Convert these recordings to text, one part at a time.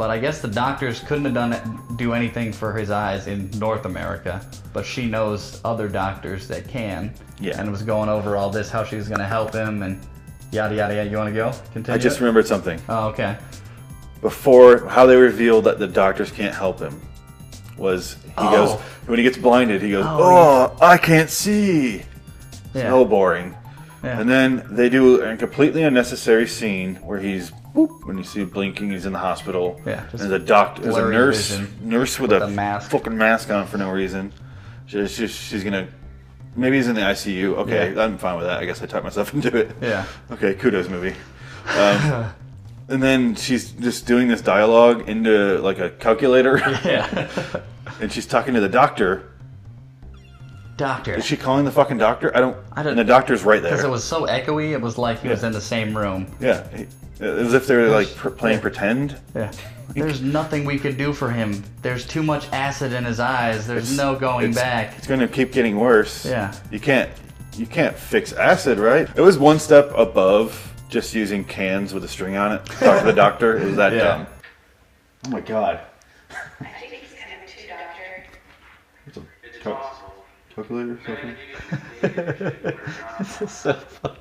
But I guess the doctors couldn't have do anything for his eyes in North America. But she knows other doctors that can. Yeah. And was going over all this, how she was going to help him and yada, yada, yada. You want to go? Continue? I just remembered something. Oh, okay. Before, how they reveled that the doctors can't help him was he goes, when he gets blinded, he goes, I can't see. Yeah. So boring. Yeah. And then they do a completely unnecessary scene where he's, when you see him blinking, he's in the hospital. Yeah. And there's a nurse with a mask. fucking mask on for no reason. She's gonna, maybe he's in the ICU. Okay, I'm fine with that. I guess I talked myself into it. Yeah. Okay, kudos movie. And then she's just doing this dialogue into like a calculator. Yeah. And she's talking to the doctor. Doctor. Is she calling the fucking doctor? I don't. And the doctor's right there. Because it was so echoey, it was like he was in the same room. Yeah. As if they were like playing pretend. Yeah. There's nothing we could do for him. There's too much acid in his eyes. There's no going back. It's going to keep getting worse. Yeah. You can't fix acid, right? It was one step above just using cans with a string on it. Talk to the doctor. It was that dumb. Oh my god. I think he's coming too, Doctor. It's a calculator or something? This is so fun.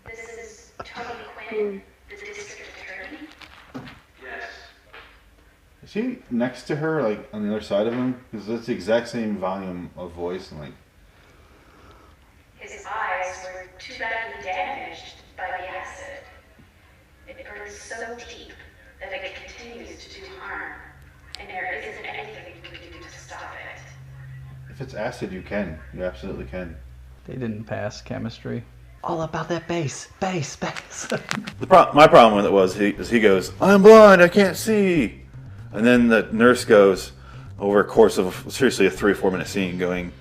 This is Tony Quinn, the district attorney. Yes. Is he next to her, like on the other side of him? Because that's the exact same volume of voice and like. His eyes were too badly damaged by the acid. It burns so deep that it continues to do harm, and there isn't anything you can do to stop it. If it's acid, you can. You absolutely can. They didn't pass chemistry. All about that bass. My problem with it was he goes, I'm blind, I can't see. And then the nurse goes, over a course of seriously a 3 or 4 minute scene, going,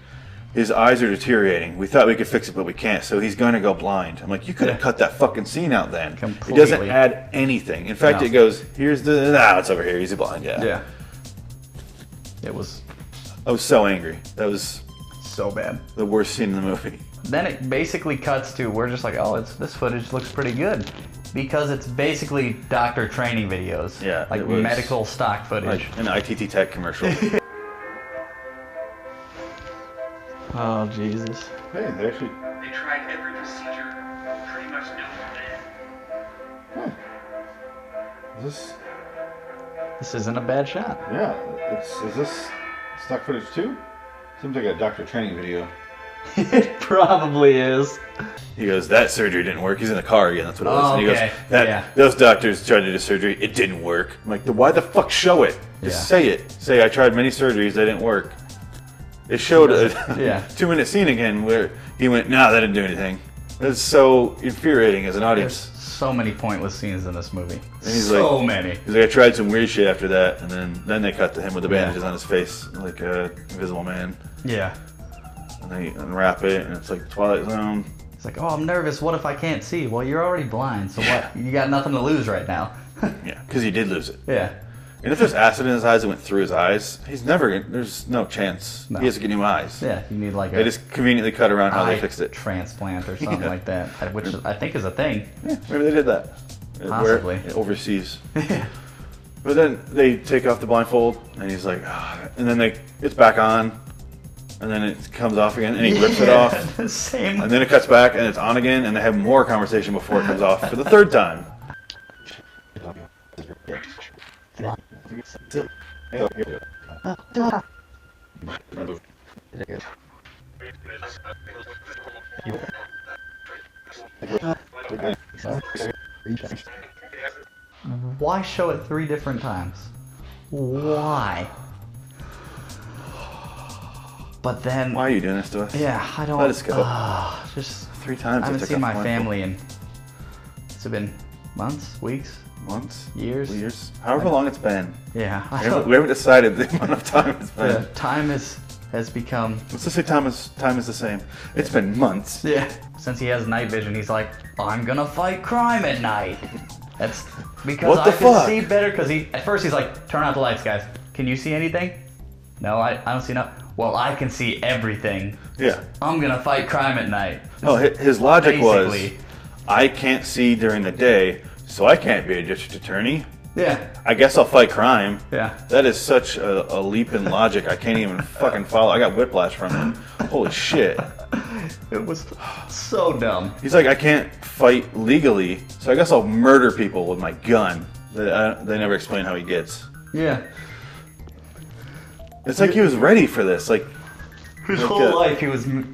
his eyes are deteriorating. We thought we could fix it, but we can't. So he's going to go blind. I'm like, you could have cut that fucking scene out then. Completely. It doesn't add anything. In fact, it goes, here's it's over here. He's blind. Yeah. Yeah. It was. I was so angry. That was so bad. The worst scene in the movie. Then it basically cuts to, we're just like, this footage looks pretty good. Because it's basically doctor training videos. Yeah. Like medical stock footage. Like an ITT Tech commercial. Oh, Jesus. Hey, they actually... They tried every procedure, pretty much no plan. This isn't a bad shot. Yeah. Is this stock footage too? Seems like a doctor training video. It probably is. He goes, that surgery didn't work. He's in the car again. That's what it was. And he okay. goes, those doctors tried to do surgery. It didn't work. I'm like, why the fuck show it? Just say it. Say, I tried many surgeries. They didn't work. It showed a 2-minute scene again where he went, that didn't do anything. It's so infuriating as an audience. There's so many pointless scenes in this movie. And he's many. He's like, I tried some weird shit after that, and then they cut to him with the bandages on his face, like a Invisible Man. Yeah. And they unwrap it, and it's like the Twilight Zone. It's like, I'm nervous. What if I can't see? Well, you're already blind, so what? You got nothing to lose right now. Yeah, because he did lose it. Yeah. And if there's acid in his eyes that went through his eyes, there's no chance. No. He has to get new eyes. Yeah, you need like they just conveniently cut around how they fixed it. Transplant or something like that, which I think is a thing. Yeah, maybe they did that. Possibly. Overseas. But then they take off the blindfold, and he's like, and then it's back on, and then it comes off again, and he rips it off. Same. And then it cuts back, and it's on again, and they have more conversation before it comes off for the 3rd time. Why show it 3 different times? Why? But then... Why are you doing this to us? Yeah, I don't... Let us go. Just 3 times. I haven't seen my family in... It's been months, weeks? Months? Years? However long it's been. Yeah. We haven't decided the amount of time it's been. Time has become... Let's just say time is the same. It's been months. Yeah. Since he has night vision, he's like, I'm gonna fight crime at night. That's because I can see better, because at first he's like, turn out the lights, guys. Can you see anything? No, I don't see nothing. Well, I can see everything. Yeah. I'm gonna fight crime at night. His logic was, I can't see during the day, so I can't be a district attorney. Yeah. I guess I'll fight crime. Yeah. That is such a leap in logic. I can't even fucking follow. I got whiplash from it. Holy shit. It was so dumb. He's like, I can't fight legally, so I guess I'll murder people with my gun. They never explain how he gets. Yeah. It's like he was ready for this. Like His whole life he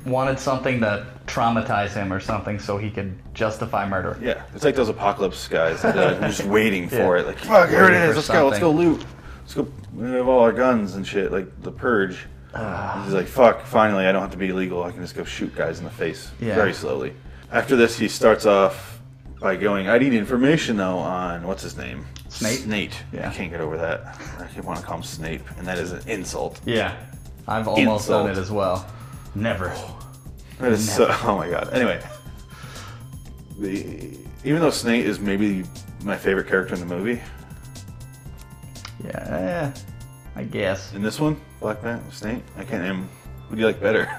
wanted something to traumatize him or something so he could justify murder. Yeah, it's like those apocalypse guys. They're just waiting for it. Like, fuck, here it is. Let's go loot. Let's go. We have all our guns and shit. Like the Purge. He's like, fuck. Finally, I don't have to be illegal. I can just go shoot guys in the face very slowly. After this, he starts off by going, I need information though on what's his name. Snape. Yeah. I can't get over that. I want to call him Snape, and that is an insult. Yeah. I've almost done it as well. Never. That is so, oh my god. Anyway, even though Snape is maybe my favorite character in the movie. Yeah, I guess. In this one, Black Panther, Snape, I can't name. Who do you like better?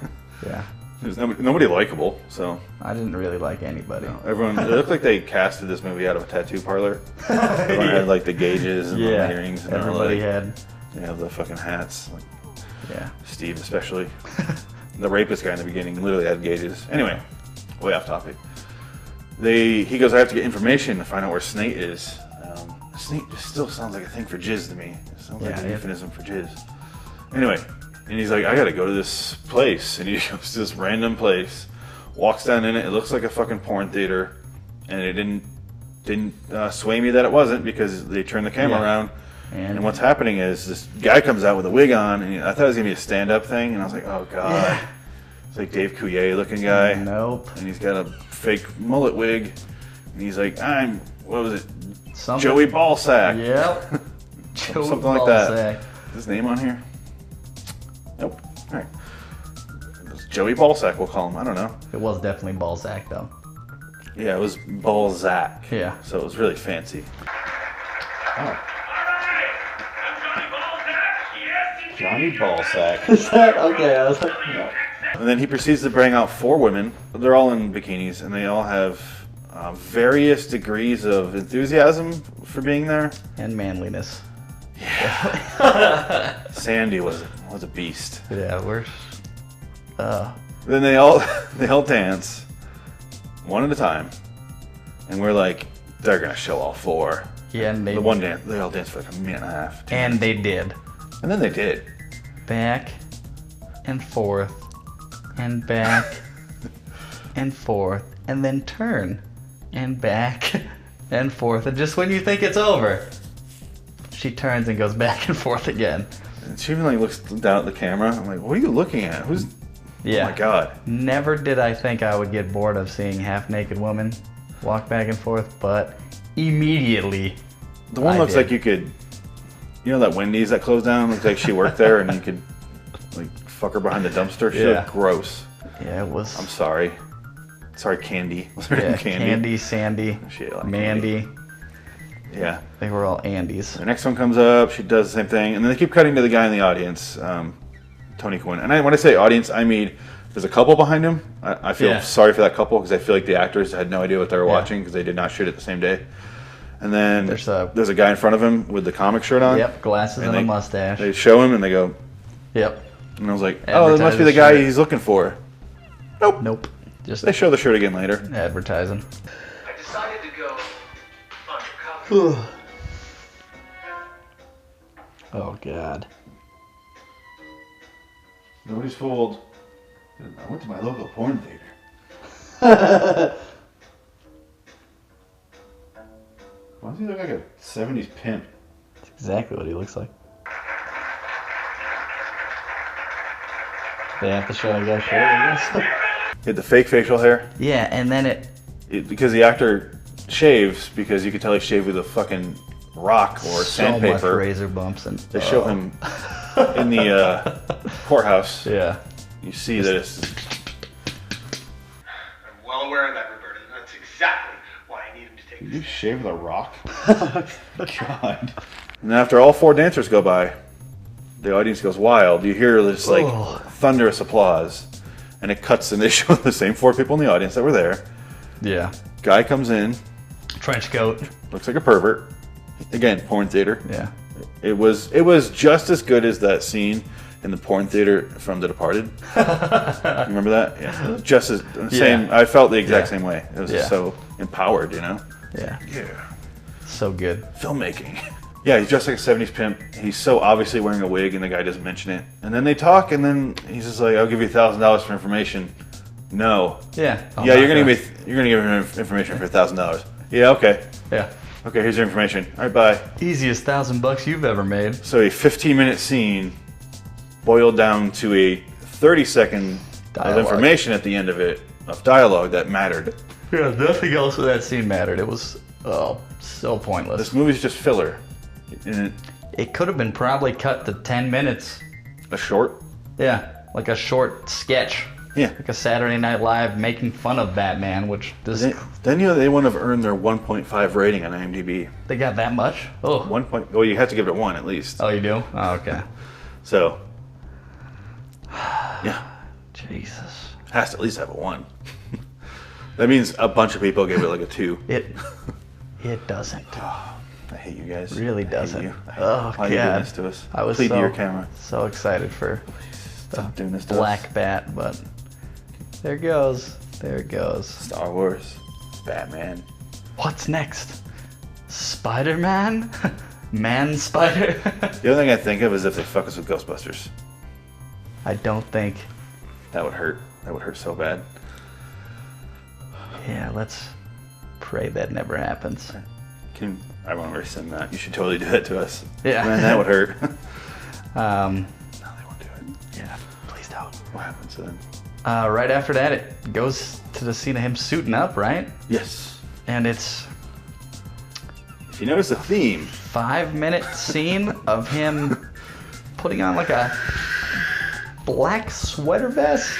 Yeah. There's nobody likable, so. I didn't really like anybody. No, everyone, it looked like they casted this movie out of a tattoo parlor. Everyone had like the gauges and the earrings. And everybody had. They have the fucking hats. Like, yeah. Steve especially. The rapist guy in the beginning literally had gauges. Anyway, way off topic. He goes, I have to get information to find out where Snape is. Snape just still sounds like a thing for jizz to me. It sounds like an euphemism for jizz. Anyway, and he's like, I gotta go to this place. And he goes to this random place, walks down in it. It looks like a fucking porn theater. And it didn't sway me that it wasn't because they turned the camera around. And what's happening is this guy comes out with a wig on, and I thought it was going to be a stand-up thing, and I was like, oh, God. Yeah. It's like Dave Coulier-looking guy. Nope. And he's got a fake mullet wig, and he's like, what was it? Something. Joey Ballsack. Yep. Something like that. Is his name on here? Nope. All right. Joey Ballsack, we'll call him. I don't know. It was definitely Balzac, though. Yeah, it was Balzac. Yeah. So it was really fancy. Oh. Johnny Ballsack. Is that okay? I was like, no. And then he proceeds to bring out 4 women. They're all in bikinis, and they all have various degrees of enthusiasm for being there. And manliness. Yeah. Sandy was a beast. Yeah, we're. Then they all dance one at a time, and we're like, they're gonna show all 4. Yeah, and they all danced for like a minute and a half. And they did. And then they did. Back and forth and back and forth and then turn and back and forth. And just when you think it's over, she turns and goes back and forth again. And she even like looks down at the camera. I'm like, what are you looking at? Oh my God. Never did I think I would get bored of seeing half-naked women walk back and forth, but immediately the one looks like you could... You know that Wendy's that closed down? Looks like she worked there, and you could like fuck her behind the dumpster. She looked gross. Yeah, it was. I'm sorry. Sorry, Candy. What's her name? Candy, Sandy, Mandy. Candy. Yeah. They were all Andys. The next one comes up. She does the same thing, and then they keep cutting to the guy in the audience, Tony Quinn. And when I say audience, I mean there's a couple behind him. I feel sorry for that couple because I feel like the actors had no idea what they were watching because they did not shoot it the same day. And then there's a guy in front of him with the comic shirt on. Yep, glasses and a mustache. They show him and they go, yep. And I was like, oh, that must be the guy he's looking for. Nope. Just they show the shirt again later. Advertising. I decided to go undercover. Oh, God. Nobody's fooled. I went to my local porn theater. Why does he look like a 70s pimp? That's exactly what he looks like. They have to show a guy's shirt, I guess. He had the fake facial hair. Yeah, and then because the actor shaves, because you could tell he shaved with a fucking rock or sandpaper. So much razor bumps. And they show him in the courthouse. Yeah. You see that it's... I'm well aware of that, Roberta. That's exactly why I need him to take this. You shave with a rock? God. And then after all 4 dancers go by, the audience goes wild. You hear this like thunderous applause. And it cuts and they show the same 4 people in the audience that were there. Yeah. Guy comes in. Trench coat. Looks like a pervert. Again, porn theater. Yeah. It was just as good as that scene in the porn theater from The Departed. You remember that? Yeah. Just as same. I felt the exact same way. It was just so empowered, you know. Yeah. Yeah. So good. Filmmaking. Yeah, he's dressed like a 70s pimp. He's so obviously wearing a wig, and the guy doesn't mention it. And then they talk, and then he's just like, "I'll give you $1,000 for information." No. Yeah. Yeah, you're gonna give me information for $1,000. Yeah. Okay. Yeah. Okay. Here's your information. All right. Bye. Easiest $1,000 you've ever made. So a 15-minute scene boiled down to a 30-second of information at the end of it, of dialogue that mattered. Yeah, nothing else in that scene mattered. It was so pointless. This movie's just filler. And It could have been probably cut to 10 minutes. a short? Yeah, like a short sketch. Yeah. Like a Saturday Night Live making fun of Batman, which Then they wouldn't have earned their 1.5 rating on IMDb. they got that much? Oh. Well, you have to give it a 1 at least. Oh, you do? Oh, okay. So, yeah. Jesus. Has to at least have a 1. That means a bunch of people gave it like a 2. It doesn't. I hate you guys. Really I hate doesn't. you. Oh, Why are you doing God. this to us? I was Plead to your camera. so excited for Stop doing this to us. Black Bat, but there it goes. There it goes. Star Wars. Batman. What's next? Spider-Man? Man-Spider? The only thing I think of is if they fuck us with Ghostbusters. I don't think. That would hurt. That would hurt so bad. Yeah, let's pray that never happens. I want to rescind that. You should totally do that to us. Yeah. Man, that would hurt. No, they won't do it. Yeah, please don't. What happens then? Right after that, it goes to the scene of him suiting up, right? Yes. And it's If you notice the theme, 5-minute scene of him putting on like a black sweater vest,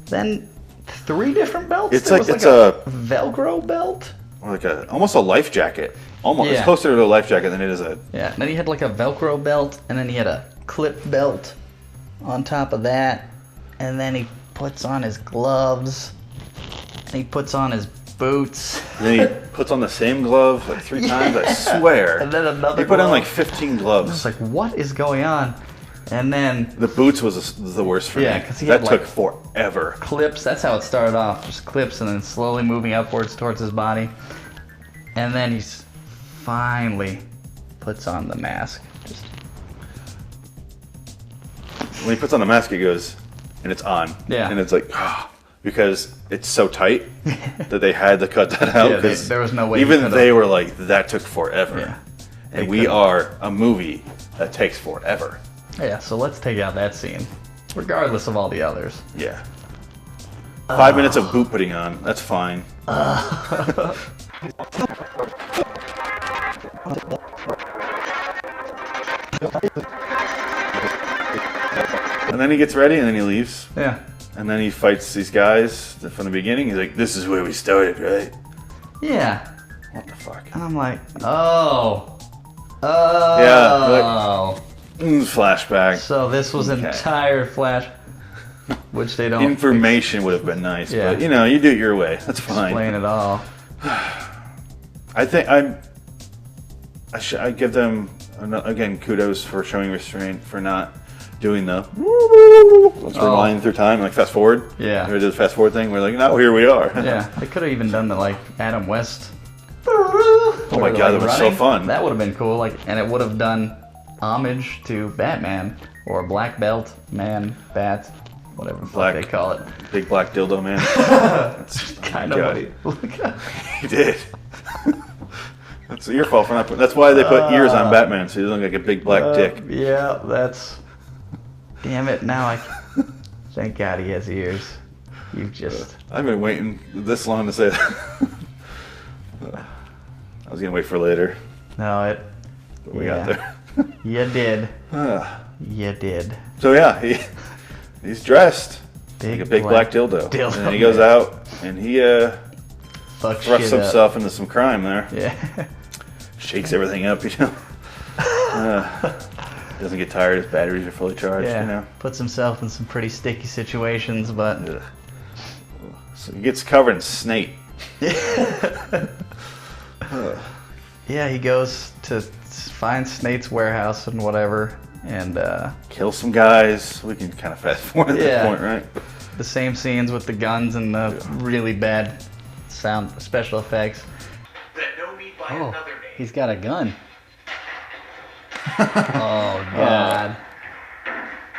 then 3 different belts. It's There like- was it's a- Velcro belt. or like almost a life jacket. Almost. It's Yeah. closer to a life jacket than it is a. Yeah, and then he had like a Velcro belt, and then he had a clip belt on top of that, and then he puts on his gloves, and he puts on his boots. And then he puts on the same glove like 3 times. I swear. And then another He put on glove. like 15 gloves. It's like, what is going on? And then The boots was the worst for Yeah, me. 'cause he that had, took like- forever. clips, that's how it started off, just clips, and then slowly moving upwards towards his body. And then he finally puts on the mask. Just When he puts on the mask, he goes, and it's on. Yeah. And it's like, because it's so tight that they had to cut that out. Yeah, Because there was no way he even could've- they were like, that took forever. Yeah. And They we couldn't. are a movie that takes forever. Yeah, so let's take out that scene, regardless of all the others. Yeah. 5 minutes of boot putting on. That's fine. And then he gets ready and then he leaves. Yeah. And then he fights these guys from the beginning. He's like, this is where we started, right? Yeah. What the fuck? And I'm like, oh. Flashback. So this was an Okay. entire flash, which they don't Information would have been nice, Yeah. but you do it your way. That's fine. explain at all. I think I give them again kudos for showing restraint for not doing the let's rewind through time like fast forward. Yeah. They did the fast forward thing. We're like, no, here we are. Yeah, they could have even done the like Adam West. Oh my god, that was so fun. That would have been cool. Like, and it would have done homage to Batman or Black Belt Man Bat, whatever the fuck Black- they call it. Big black dildo man. That's Kind God, of. he did. That's your fault for not putting. That's why they put ears on Batman, so he doesn't look like a big black dick. Yeah, that's. Damn it! Now I. Thank God he has ears. You just. I've been waiting this long to say that. I was gonna wait for later, No, it. but we got there. You did. You did. So yeah, he's dressed like a big black dildo. dildo, And then he goes man. out and he Fuck thrusts shit up. himself into some crime there. Yeah. Shakes everything up, Doesn't get tired. His batteries are fully charged, Yeah. Puts himself in some pretty sticky situations, but. Ugh. So he gets covered in snake. Yeah, he goes to find Snape's warehouse and whatever, and Kill some guys. We can kind of fast forward at this point, right? the same scenes with the guns and the really bad sound special effects. That know me by another name. He's got a gun. Oh God.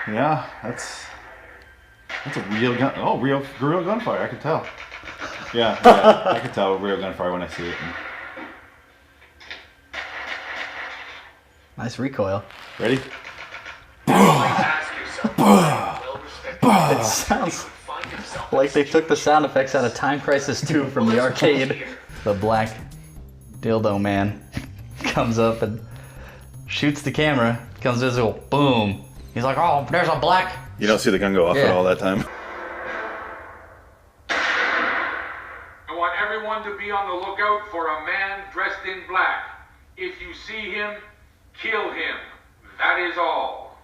Yeah, that's a real gun. Oh, real gunfire. I can tell. Yeah, I can tell real gunfire when I see it. Nice recoil. Ready? Ask yourself, well-respected It sounds like they took the sound effects out of Time Crisis 2 from the arcade. The black dildo man comes up and shoots the camera. Comes visible. Boom. He's like, oh, there's a black. You don't see the gun go off at all that time. I want everyone to be on the lookout for a man dressed in black. If you see him, kill him. That is all.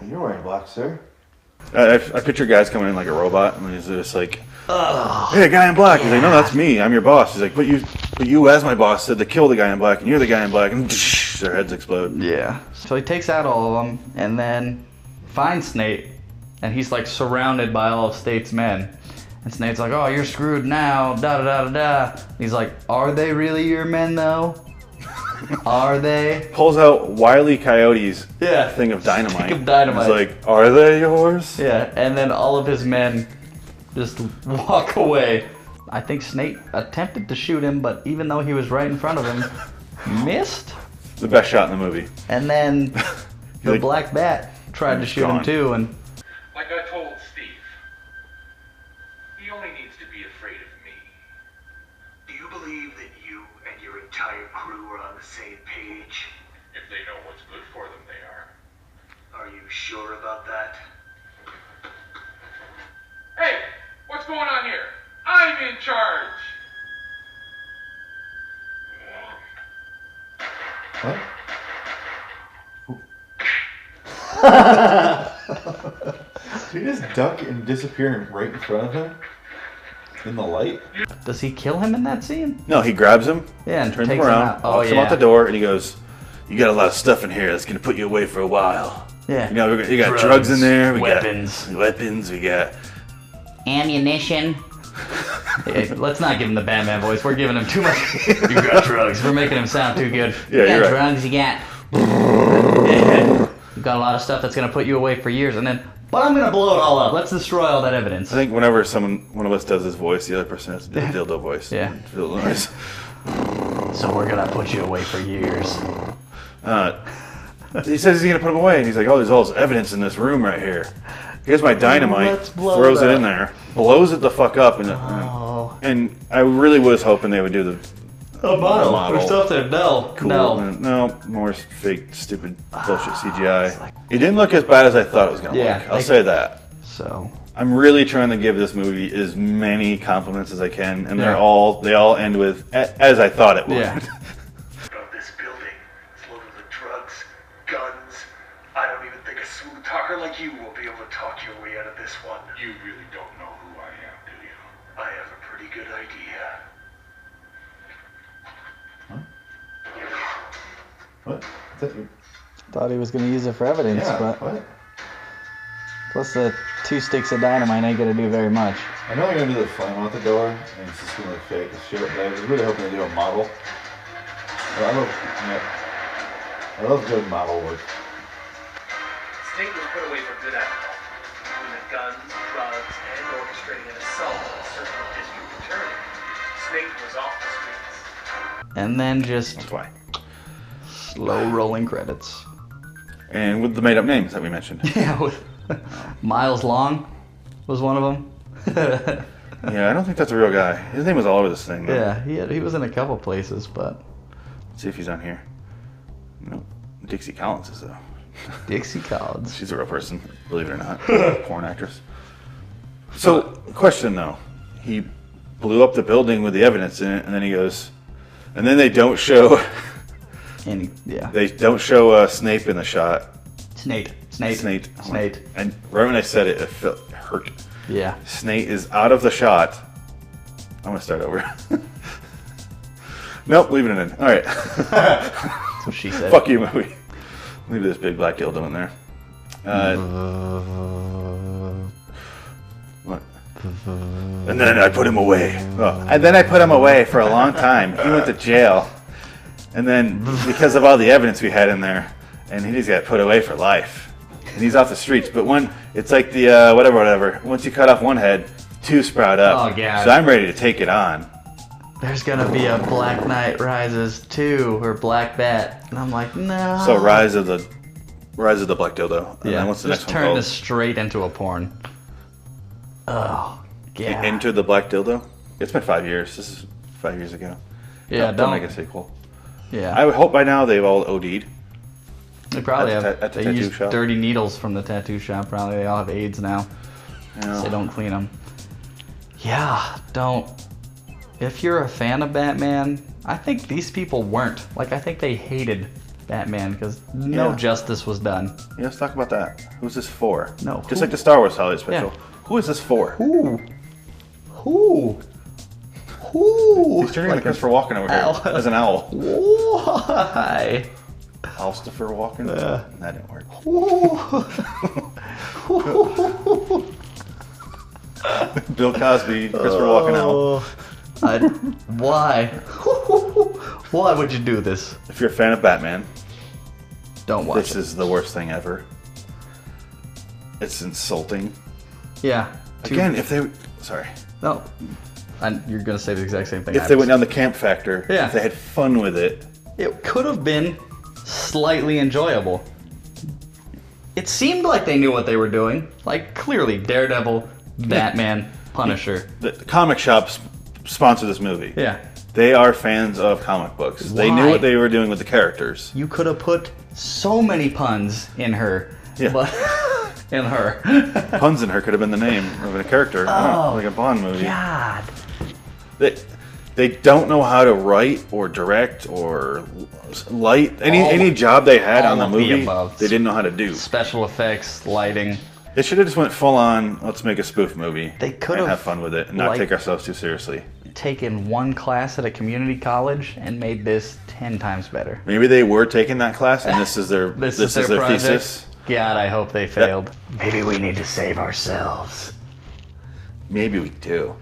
You're wearing black, sir. I picture guys coming in like a robot, and he's just like, "Hey, guy in black." He's like, "No, that's me. I'm your boss." He's like, "But you, as my boss, said to kill the guy in black, and you're the guy in black." And their heads explode. Yeah. So he takes out all of them and then finds Snape, and he's like surrounded by all of Snape's men. And Snape's like, "Oh, you're screwed now." Da da da da da. He's like, "Are they really your men though? Are they?" Pulls out Wile E. Coyote's Yeah. thing of dynamite. Stick of dynamite. He's like, "Are they yours?" Yeah. And then all of his men just walk away. I think Snape attempted to shoot him, but even though he was right in front of him, missed. The best shot in the movie. And then the like, Black Bat tried to shoot him gone. too, and Like I told Steve, he only needs to be afraid of me. Do you believe that you and your entire crew are on the same page? If they know what's good for them, they are. Are you sure about that? Hey, what's going on here? I'm in charge. What? Did he just duck and disappear right in front of him? In the light? does he kill him in that scene? No, he grabs him, Yeah, and turns takes him around, him out. Oh walks him yeah. out the door, and he goes, "You got a lot of stuff in here that's gonna put you away for a while. Yeah. You know, you got drugs in there, we weapons. got weapons, we got." Ammunition. Hey, let's not give him the Batman voice. We're giving him too much. You got drugs. We're making him sound too good. Yeah, you got you're right. drugs. You got. Yeah. You got a lot of stuff that's gonna put you away for years, and then. But I'm gonna blow it all up. Let's destroy all that evidence. I think whenever one of us does his voice, the other person has to do the dildo voice. Yeah. Dildo noise. So we're gonna put you away for years. He says he's gonna put him away, and he's like, "Oh, there's all this evidence in this room right here. Here's my dynamite." Let's blow Throws it it up. in there, blows it the fuck up, and I really was hoping they would do the model. There's stuff there. No. cool. No, more fake, stupid bullshit it's CGI. like- It didn't look as bad as I thought it was gonna Yeah, look. I'll like- say that. So. I'm really trying to give this movie as many compliments as I can, and Yeah. they all end with as I thought it would. Yeah. Of this building, it's loaded with drugs, guns. I don't even think a smooth talker like you will be able to talk your way out of this one. You really don't know who I am, do you? I have a pretty good idea. What? Is that you? Thought he was gonna use it for evidence, but what? plus the 2 sticks of dynamite ain't gonna do very much. I know they're gonna do the flame out the door, and it's just gonna look fake as shit. But I was really hoping to do a model. I love good model work. Snape was put away for good alcohol. Using guns, drugs, and orchestrating an assault on a certain district attorney. Snape was off the streets. And then just That's why. slow rolling credits. And with the made-up names that we mentioned. Yeah, Miles Long was one of them. Yeah, I don't think that's a real guy. His name was all over this thing. Though. Yeah, he was in a couple places, but Let's see if he's on here. No, Dixie Collins is though. Dixie Collins. She's a real person, believe it or not. Porn actress. So, question though. He blew up the building with the evidence in it, and then he goes, and then they don't show. And yeah, They don't show Snape in the shot. Snape. And right when I said it, it hurt. Yeah. Snape is out of the shot. I'm gonna start over. Nope, leaving it in. All right. That's what she said. Fuck you, movie. Leave this big black dildo in there. What? And then I put him away. Oh. And then I put him away for a long time. He went to jail. And then, because of all the evidence we had in there, and he just got put away for life. And he's off the streets. But when, it's like the, whatever. Once you cut off one head, two sprout up. Oh, God. So I'm ready to take it on. There's gonna be a Black Knight Rises 2 or Black Bat. And I'm like, no. So Rise of the Black Dildo. And then what's the just next one turn called? this straight into a porn. Oh, yeah. Into the Black Dildo? It's been 5 years. This is 5 years ago. Yeah, don't make a sequel. Yeah. I would hope by now they've all OD'd. They probably at have. the They tattoo use shop. dirty needles from the tattoo shop. Probably they all have AIDS now. Yeah. So they don't clean them. Yeah, don't. If you're a fan of Batman, I think these people weren't. Like, I think they hated Batman because no Yeah. justice was done. Yeah, let's talk about that. Who's this for? No, Just who? like the Star Wars holiday special. Yeah. Who is this for? Who? Who? Who? He's turning into Christopher Walken over Owl. here as an owl. Why? Christopher Walken? That didn't work. Bill Cosby, Christopher Walken owl. Why? Why would you do this? If you're a fan of Batman, Don't watch this it. is the worst thing ever. It's insulting. Yeah. Again, if they... Sorry. No. You're going to say the exact same thing. If they went down the camp factor, Yeah. if they had fun with it, It could have been slightly enjoyable. It seemed like they knew what they were doing. Like, clearly, Daredevil, Batman, Punisher. the comic shops sponsor this movie. Yeah. They are fans of comic books. They knew Why? what they were doing with the characters. You could have put so many puns in her. Yeah. But in her. Puns in Her could have been the name of a character. I don't know, like a Bond movie. God. They don't know how to write or direct or light any job they had on the all of the movie. above. They didn't know how to do. Special effects, lighting. They should have just went full on. Let's make a spoof movie. They could and have, have fun with it and not like- take ourselves too seriously. Taken one class at a community college and made this 10 times better. Maybe they were taking that class and this is their This is their project. thesis. God, I hope they failed. Maybe we need to save ourselves. Maybe we do.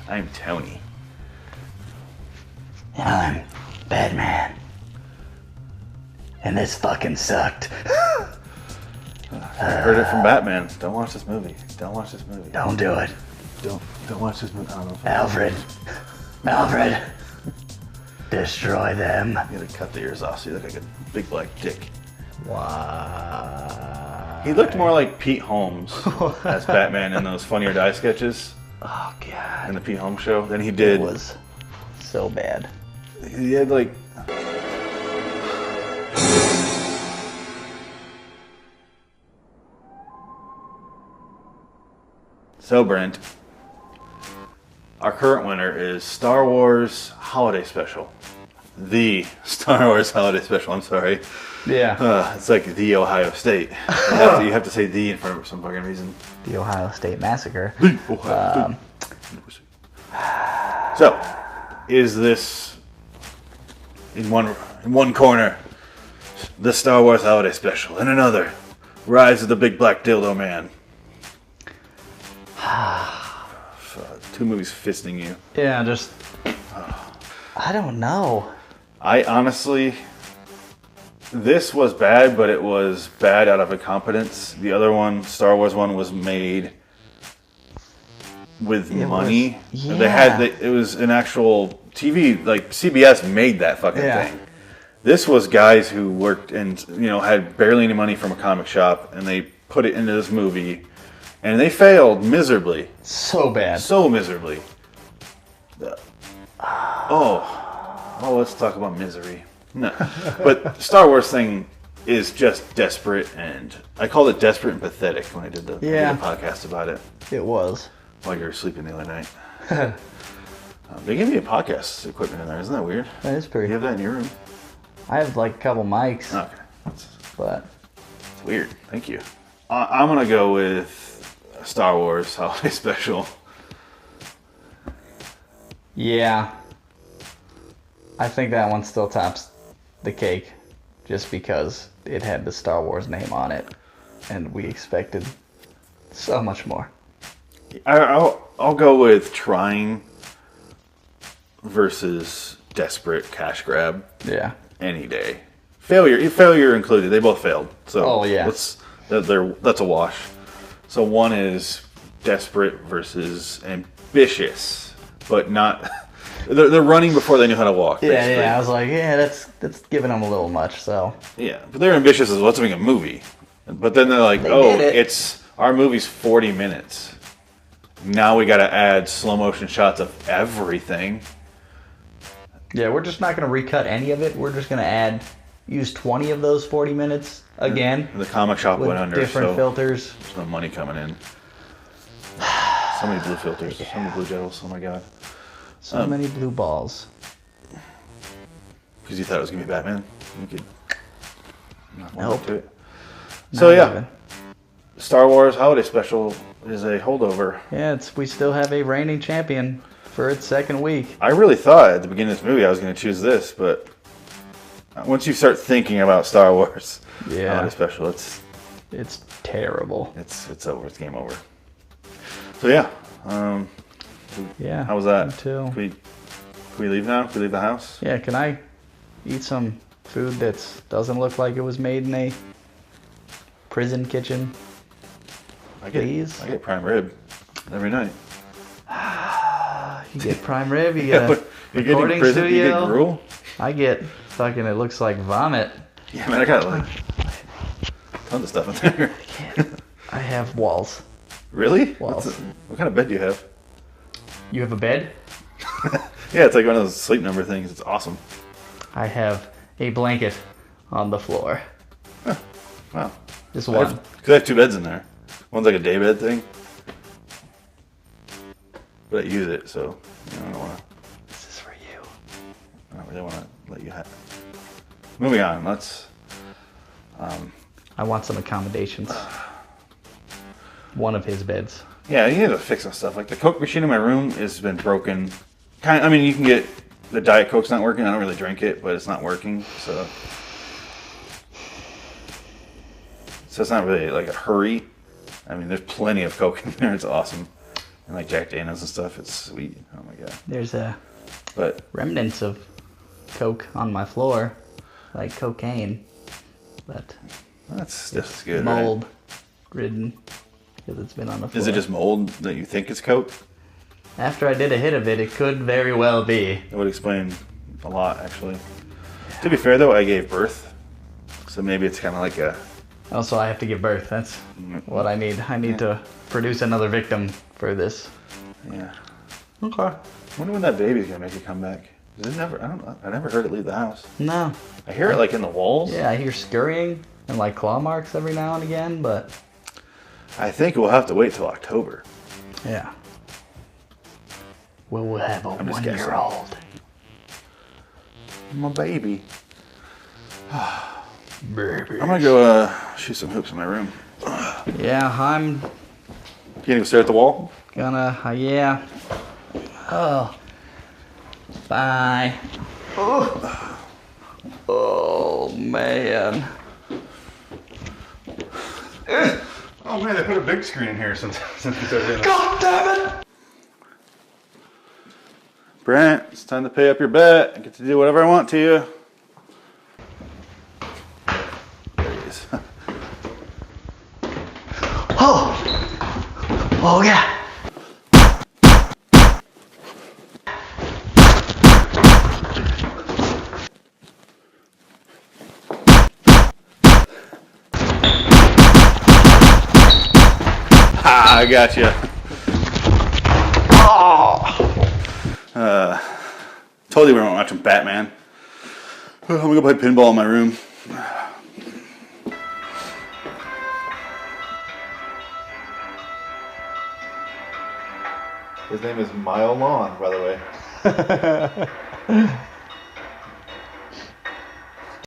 I'm Tony. And I'm Batman. And this fucking sucked. I heard it from Batman. Don't watch this movie. Don't watch this movie. Don't do it. Don't watch this movie. I don't know if Alfred. Alfred. Destroy them. I'm gonna cut the ears off so you look like a big black dick. Why? He looked more like Pete Holmes as Batman in those Funny or Die sketches Oh, God. in the Pete Holmes show than he It did. was so bad. He had like. So, Brent, our current winner is Star Wars Holiday Special. The Star Wars Holiday Special, I'm sorry. Yeah. It's like the Ohio State. You have to say the in front of some fucking reason. The Ohio State Massacre. The Ohio State. So, is this in one corner the Star Wars Holiday Special, in another Rise of the Big Black Dildo Man? Two movies fisting you. Yeah, just... I don't know. I honestly, this was bad, but it was bad out of incompetence. The other one, Star Wars one, was made with money. yeah. They had it was an actual TV, like CBS made that fucking thing. This was guys who worked and had barely any money from a comic shop, and they put it into this movie, and they failed miserably. So bad. So miserably. Oh, let's talk about misery. No, but Star Wars thing is just desperate, and I called it desperate and pathetic when I did the podcast about it It was. while you were sleeping the other night. They gave me a podcast equipment in there. Isn't that weird? That is pretty. You have that in your room? I have like a couple mics, Okay, that's but weird. Thank you. I'm gonna go with Star Wars Holiday Special. yeah. I think that one still tops the cake, just because it had the Star Wars name on it, and we expected so much more. I'll go with trying versus desperate cash grab. Yeah. Any day. Failure included. They both failed. So that's a wash. So one is desperate versus ambitious, but not. They're running before they knew how to walk. Basically. Yeah. I was like, that's giving them a little much. So yeah, but they're ambitious as let's make a movie. But then they're like, it's our movie's 40 minutes. Now we got to add slow motion shots of everything. Yeah, we're just not going to recut any of it. We're just going to use 20 of those 40 minutes again. And the comic shop went under. Different filters. There's no money coming in. So many blue filters. So many blue gels. Oh my god. So many blue balls. Because you thought it was going to be Batman. You could not Nope. to it. So yeah. Star Wars Holiday Special is a holdover. Yeah, we still have a reigning champion for its second week. I really thought at the beginning of this movie I was going to choose this, but once you start thinking about Star Wars Holiday Special, it's terrible. It's over. It's game over. So yeah. Yeah. How was that? Me too. Can we leave now? Can we leave the house? Yeah. Can I eat some food that doesn't look like it was made in a prison kitchen? Please. I get prime rib every night. You get prime rib. You get a recording studio. You get gruel. I get fucking. It looks like vomit. Yeah, man. I got like tons of stuff in there. I have walls. Really? Walls. What kind of bed do you have? You have a bed? Yeah, it's like one of those sleep number things. It's awesome. I have a blanket on the floor. Huh. Wow. Just one. Because I have two beds in there. One's like a day bed thing. But I use it, so I don't want to. This is for you. I don't really want to let you have it. Moving on, let's. I want some accommodations. One of his beds. Yeah, you need to fix some stuff. Like the Coke machine in my room has been broken. I mean, you can get the Diet Coke's not working. I don't really drink it, but it's not working. So it's not really like a hurry. I mean, there's plenty of Coke in there. It's awesome. And like Jack Daniels and stuff. It's sweet. Oh my god. There's but remnants of Coke on my floor, like cocaine, but that's good. mold right? ridden because it's been on the floor. Is it just mold that you think it's Coke? After I did a hit of it, it could very well be. That would explain a lot, actually. Yeah. To be fair, though, I gave birth, so maybe it's kind of like a. Also, I have to give birth. That's what I need. I need to produce another victim for this. Yeah. Okay. I wonder when that baby's gonna make a comeback. It never. I don't know. I never heard it leave the house. No. I hear it like in the walls. Yeah, I hear scurrying and like claw marks every now and again, but. I think we'll have to wait till October. Yeah. We'll have a 1-year-old. My baby. Baby. I'm gonna go shoot some hoops in my room. Yeah, I'm You gonna go stare at the wall? gonna. Yeah. Oh. Bye. Oh man. Oh man, they put a big screen in here since we started doing God damn it! Brent, it's time to pay up your bet. I get to do whatever I want to you. There he is. Oh yeah. I got you. Told you we weren't watching Batman. I'm gonna go play pinball in my room. His name is Mile Lawn, by the way.